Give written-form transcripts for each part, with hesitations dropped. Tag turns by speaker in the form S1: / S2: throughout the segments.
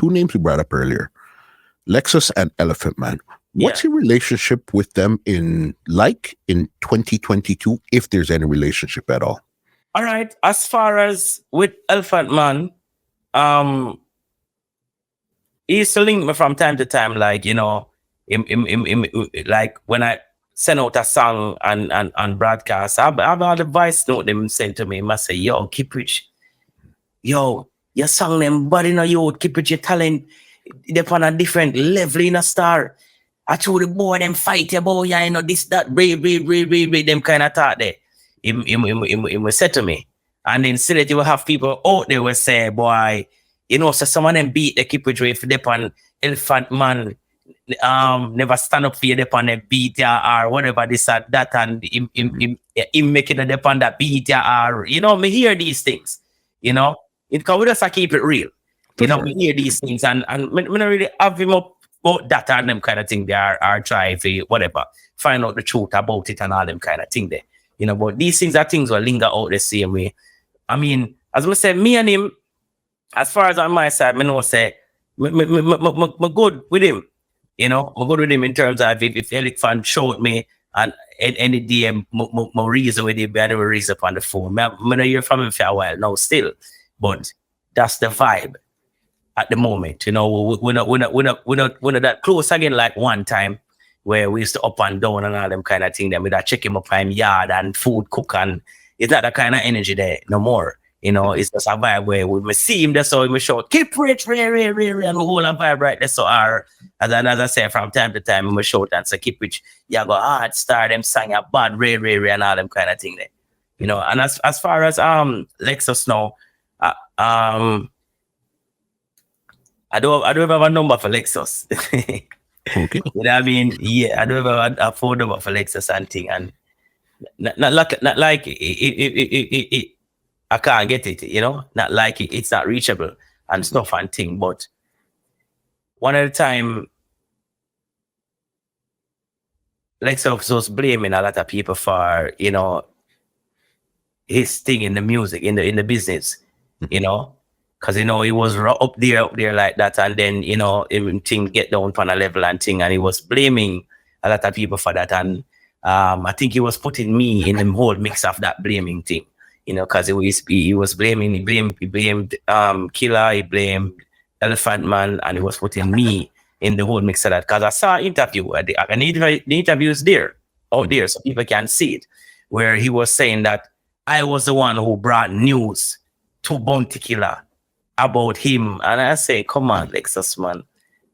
S1: two names you brought up earlier, Lexxus and Elephant Man. What's your relationship with them in 2022, if there's any relationship at all?
S2: All right. As far as with Elephant Man, he used to link me from time to time, like, you know, like when I send out a song and broadcast, I've had a voice note them sent to me. He must say, yo, KIPRICH, yo, your song them, but you know, yo, KIPRICH, your talent, they're on a different level in a star. I told the boy them fight your boy, you know, this, that, brave, them kind of thought there. He was said to me. And then still you will have people out there will say, boy, you know, so some of them beat the KIPRICH way for them on Elephant Man, never stand up for you on the beat or whatever this or that, and him making it upon that beat or, you know, me hear these things, you know, because we just keep it real. You know, we hear these things and we don't really have him up about that and them kind of thing there or try for whatever, find out the truth about it and all them kind of thing there. You know, but these things are things will linger out the same way. I mean, as I say, me and him, as far as on my side, I know say, me good with him. You know, I'm good with him in terms of if Eric fan showed me and any day, my reason with him, I never reason on the phone. I don't hear from him for a while now still, but that's the vibe at the moment. You know, we're not that close again like one time where we used to up and down and all them kind of thing. Then we'd check him up in yard and food cook, and it's not that kind of energy there no more. You know, it's just a vibe where we see him, that's how we shout, KIPRICH, and the whole vibe right there. So as I say, from time to time, we shout and say, KIPRICH, yeah, go hard star, them sang a bad, and all them kind of thing there. You know, and as far as Lexxus now, I don't have a number for Lexxus.
S1: Okay.
S2: You know what I mean? Yeah, I don't have a phone number for Lexxus and thing, and not like it I can't get it, you know, not like it's not reachable and stuff and thing. But one at a time, Lexxus was blaming a lot of people for, you know, his thing in the music, in the business, you know, because, you know, he was up there like that. And then, you know, thing get down on a level and thing. And he was blaming a lot of people for that. And I think he was putting me in the whole mix of that blaming thing. You know, because he blamed Killer, he blamed Elephant Man, and he was putting me in the whole mix of that. Because I saw an interview, and the interview is out there, so people can see it, where he was saying that I was the one who brought news to Bounty Killer about him. And I say, come on, Lexxus, man,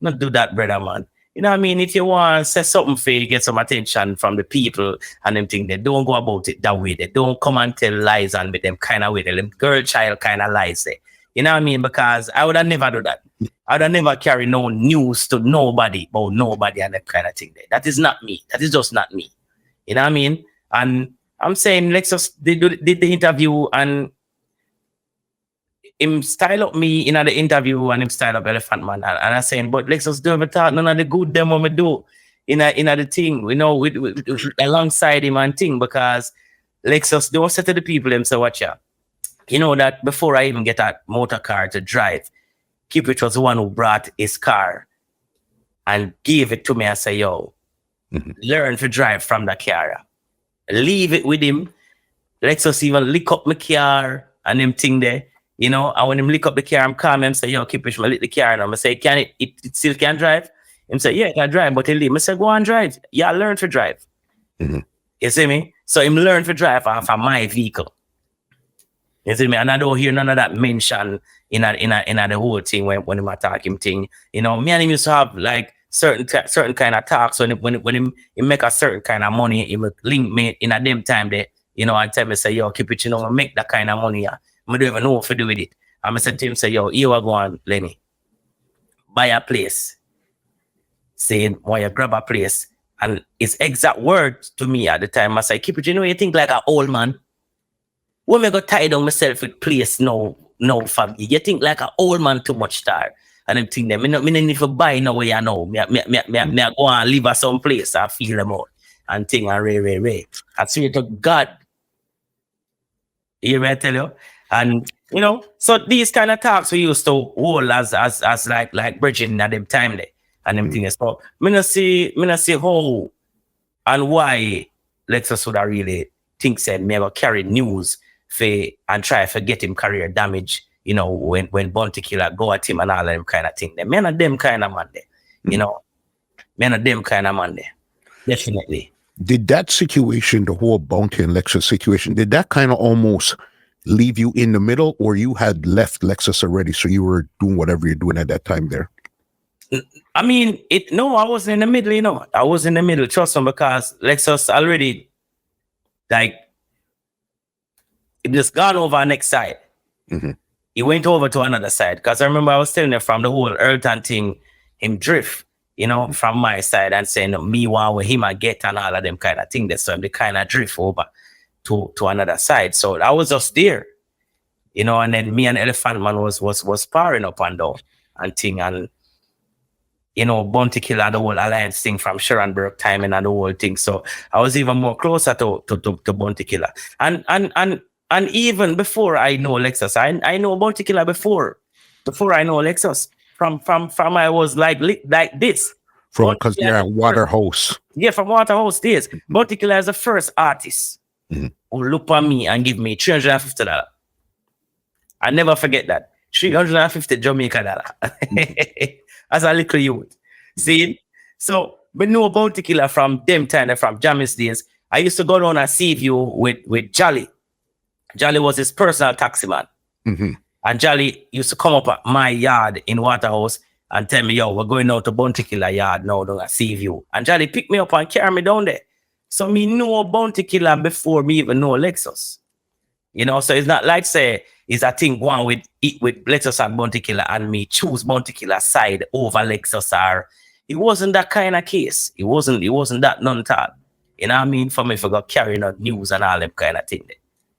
S2: not do that, brother, man. You know what I mean? If you want to say something for you, get some attention from the people and them thing, they don't go about it that way. They don't come and tell lies and with them kind of way. Them girl child kind of lies there. You know what I mean? Because I would have never do that. I would have never carry no news to nobody about nobody and that kind of thing there. That is not me. That is just not me. You know what I mean? And I'm saying Lexxus did the interview and him style up me in the interview and him style up Elephant Man. And I'm saying, but Lexxus don't ever talk none of the good them what we do in the thing, you know, with alongside him and thing, because Lexxus don't say to the people them say, watch ya. You know that before I even get that motor car to drive, KIPRICH was the one who brought his car and gave it to me and say, yo, learn to drive from the car. Leave it with him. Lexxus even lick up my car and them thing there. You know, and when him lick up the car, I'm calm him, say, yo, KIPRICH, I lick the car, and I'm say, can it still can drive? Him say, yeah, it can drive, but he leave. I say, go on drive. Yeah, learn to drive. You see me? So him learn to drive off of my vehicle. You see me? And I don't hear none of that mention in the whole thing when him attack him thing. You know, me and him used to have like certain kind of talks. So when him make a certain kind of money, he would link me in a them time there, you know, and tell me, say, yo, KIPRICH, you know, I make that kind of money. Yeah. I don't even know what to do with it. I'm going to say to him, say, yo, you are going, Lenny, buy a place. Saying, why you grab a place? And his exact words to me at the time, I say, KIPRICH, you know, you think like an old man? When I go tie down myself with place no family, you think like an old man too much star. And I'm thinking, I don't need to buy no way I know. Me go and live at some place, I feel them out. And think, and ray. I swear to God, you hear me tell you? And you know, so these kind of talks we used to hold as like bridging at them time there and them things. So me not see how and why Lexxus would have really think said me ever carry news for and try to get him career damage, you know, when Bounty Killer go at him and all of them kind of thing. The men are them kind of man there, you know. Men are them kind of man there. Definitely.
S1: Did that situation, the whole Bounty and Lexxus situation, did that kind of almost leave you in the middle, or you had left Lexxus already, so you were doing whatever you're doing at that time there?
S2: I mean, I wasn't in the middle, you know. I was in the middle, trust me, because Lexxus already, like, it just gone over our next side. He went over to another side. Because I remember I was telling you from the whole Earlton thing, him drift, you know, from my side and saying me want with him and get and all of them kind of thing. That's so they kind of drift over to another side. So I was just there, you know, and then me and Elephant Man was sparring up and down and thing, and you know, Bounty Killer and the whole alliance thing from Sharonberg timing and the whole thing. So I was even more closer to Bounty Killer. And even before I know Lexxus, I know Bounty Killer before I know Lexxus. From I was like this.
S1: From because you're at Waterhouse.
S2: Yeah, from Waterhouse days. Bounty Killer is the first artist who look at me and give me $350. I never forget that. $350 Jamaican dollar. As a little youth. See? So we know Bounty Killer from them time, from Jammy's days. I used to go down and see you with Jolly. Jolly was his personal taxi man. And Jolly used to come up at my yard in Waterhouse and tell me, yo, we're going out to Bounty Killer yard now, down at Seaview. And Jolly picked me up and carry me down there. So me know Bounty Killer before me even know Lexxus. You know, so it's not like say it's a thing going with Lexxus and Bounty Killer and me choose Bounty Killer side over Lexxus, or it wasn't that kind of case. It wasn't that none at all. You know what I mean? For me, if I got carrying on news and all them kind of thing.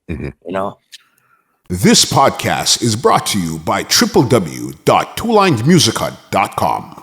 S2: You know?
S3: This podcast is brought to you by www.twolinedmusichut.com.